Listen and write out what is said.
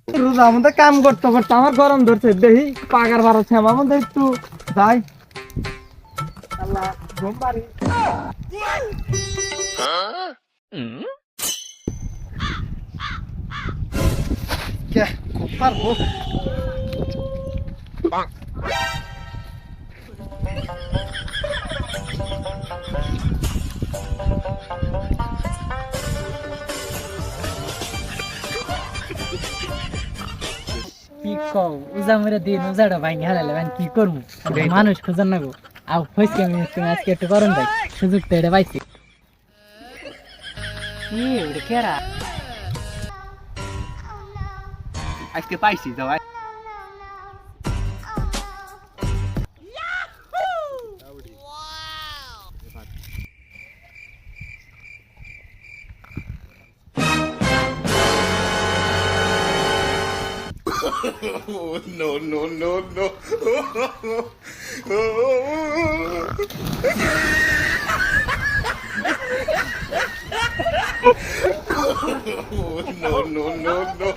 রোজা আমাদের কাম করতে করতে আমার গরম ধরছে, দেখি পাগার বাড়াচ্ছে আমার মধ্যে একটু যাই। আল্লাহ ঘুম পারি। কে খুব পারবো। কি কও উজা মেরে দিন উজাটা ভাঙি হারালে কি করবো মানুষ খোঁজার না গো আর হয়েছে আমি আজকে একটু করন যাই সুযোগটা এটা পাইছি কি ওরে কেরা আজকে পাইছি যাও Oh, no, no, no, no. Oh, no, no, no, no.